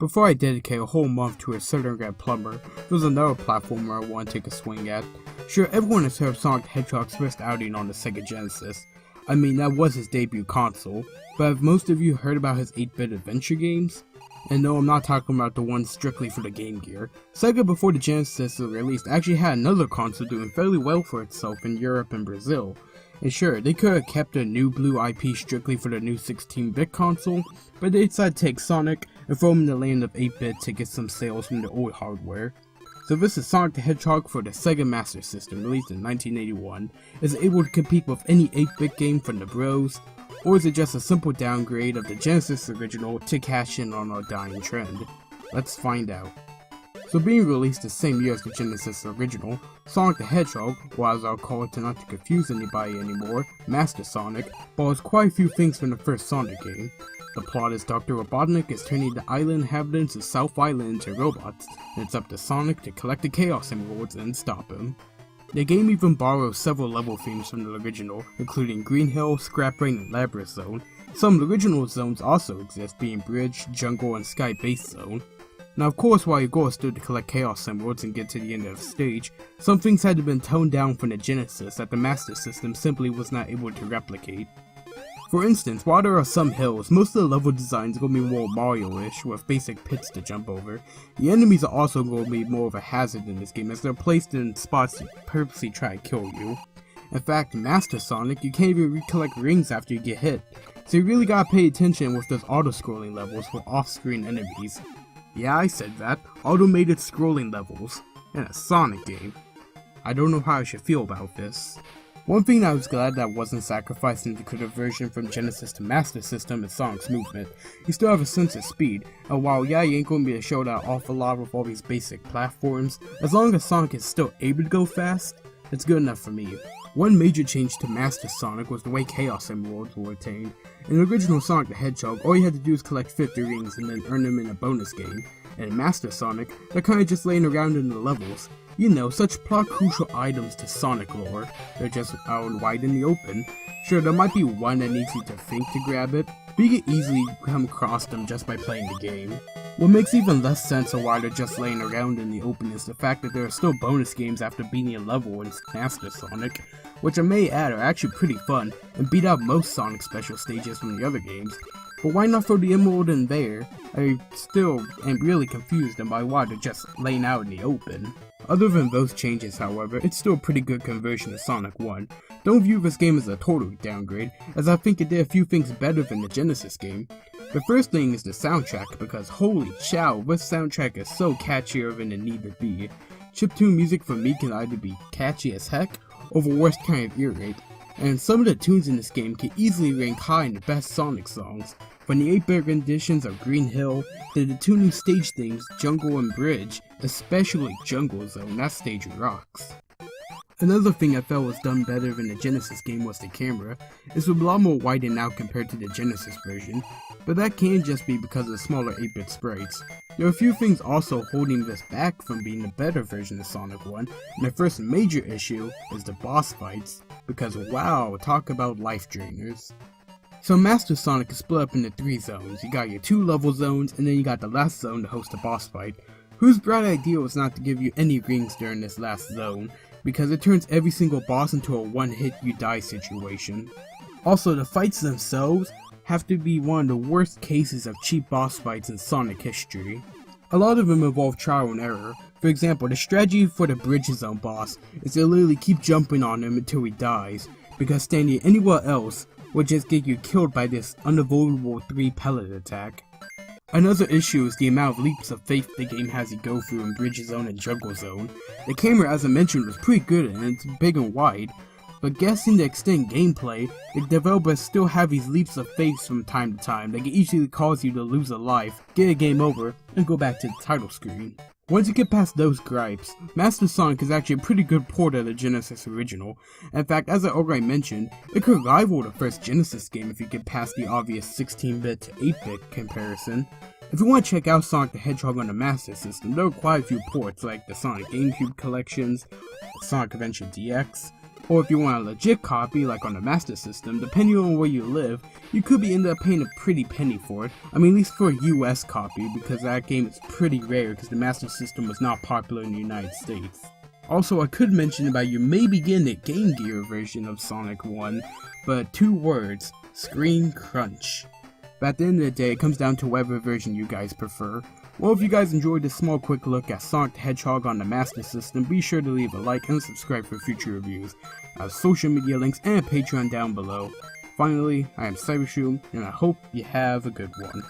Before I dedicate a whole month to a Southern Red Plumber, there's another platformer I want to take a swing at. Sure, everyone has heard of Sonic the Hedgehog's first outing on the Sega Genesis. I mean, that was his debut console, but have most of you heard about his 8-bit adventure games? And no, I'm not talking about the ones strictly for the Game Gear. Sega, before the Genesis was released, actually had another console doing fairly well for itself in Europe and Brazil. And sure, they could have kept a new Blue IP strictly for the new 16-bit console, but they decided to take Sonic and throw him in the land of 8-bit to get some sales from the old hardware. So this is Sonic the Hedgehog for the Sega Master System, released in 1981. Is it able to compete with any 8-bit game from the Bros? Or is it just a simple downgrade of the Genesis original to cash in on our dying trend? Let's find out. So being released the same year as the Genesis original, Sonic the Hedgehog, or as I'll call it to not to confuse anybody anymore, Master Sonic, borrows quite a few things from the first Sonic game. The plot is Dr. Robotnik is turning the island inhabitants of South Island into robots, and it's up to Sonic to collect the Chaos Emeralds and stop him. The game even borrows several level themes from the original, including Green Hill, Scrap Rain, and Labyrinth Zone. Some of the original zones also exist, being Bridge, Jungle, and Sky Base Zone. Now of course, while your goal is still to collect Chaos Emeralds and get to the end of the stage, some things had to be toned down from the Genesis that the Master System simply was not able to replicate. For instance, while there are some hills, most of the level designs are going to be more Mario-ish, with basic pits to jump over. The enemies are also going to be more of a hazard in this game, as they're placed in spots to purposely try to kill you. In fact, Master Sonic, you can't even recollect rings after you get hit, so you really gotta pay attention with those auto-scrolling levels for off-screen enemies. Yeah, I said that, automated scrolling levels, in a Sonic game. I don't know how I should feel about this. One thing I was glad that wasn't sacrificed in the conversion from Genesis to Master System is Sonic's movement. You still have a sense of speed, and while yeah, you ain't gonna be able to show that awful lot with all these basic platforms, as long as Sonic is still able to go fast, it's good enough for me. One major change to Master Sonic was the way Chaos Emeralds were attained. In the original Sonic the Hedgehog, all you had to do is collect 50 rings and then earn them in a bonus game. And in Master Sonic, they're kinda just laying around in the levels. You know, such plot-crucial items to Sonic lore. They're just out and wide in the open. Sure, there might be one that needs you to think to grab it, but you can easily come across them just by playing the game. What makes even less sense of why they're just laying around in the open is the fact that there are still bonus games after beating a level in Master Sonic, which I may add are actually pretty fun, and beat out most Sonic special stages from the other games. But why not throw the Emerald in there? I still am really confused by why they're just laying out in the open. Other than those changes, however, it's still a pretty good conversion of Sonic 1. Don't view this game as a total downgrade, as I think it did a few things better than the Genesis game. The first thing is the soundtrack, because holy chow, this soundtrack is so catchier than it need to be. Chiptune music for me can either be catchy as heck, or the worst kind of ear rape, and some of the tunes in this game can easily rank high in the best Sonic songs. From the 8-bit renditions of Green Hill, to the two new stage themes, Jungle and Bridge, especially Jungle Zone, that stage rocks. Another thing I felt was done better than the Genesis game was the camera. It's a lot more widened out compared to the Genesis version, but that can just be because of the smaller 8-bit sprites. There are a few things also holding this back from being a better version of Sonic 1, and the first major issue is the boss fights, because wow, talk about life drainers. So Master Sonic is split up into 3 zones. You got your 2 level zones, and then you got the last zone to host a boss fight. Whose bright idea was not to give you any rings during this last zone, because it turns every single boss into a one-hit you die situation. Also, the fights themselves have to be one of the worst cases of cheap boss fights in Sonic history. A lot of them involve trial and error. For example, the strategy for the Bridge Zone boss is to literally keep jumping on him until he dies, because standing anywhere else would just get you killed by this unavoidable 3 pellet attack. Another issue is the amount of leaps of faith the game has you go through in Bridge Zone and Jungle Zone. The camera, as I mentioned, was pretty good and it's big and wide, but guessing to extend gameplay, the developers still have these leaps of faith from time to time that can easily cause you to lose a life, get a game over, and go back to the title screen. Once you get past those gripes, Master Sonic is actually a pretty good port of the Genesis original. In fact, as I already mentioned, it could rival the first Genesis game if you get past the obvious 16-bit to 8-bit comparison. If you want to check out Sonic the Hedgehog on the Master System, there are quite a few ports like the Sonic GameCube collections, Sonic Adventure DX, Or if you want a legit copy, like on the Master System, depending on where you live, you could be ended up paying a pretty penny for it. I mean, at least for a US copy, because that game is pretty rare because the Master System was not popular in the United States. Also, I could mention about you may be getting a Game Gear version of Sonic 1, but 2 words, screen crunch. But at the end of the day, it comes down to whatever version you guys prefer. Well, if you guys enjoyed this small quick look at Sonic the Hedgehog on the Master System, be sure to leave a like and subscribe for future reviews. I have social media links and Patreon down below. Finally, I am Cybershoom, and I hope you have a good one.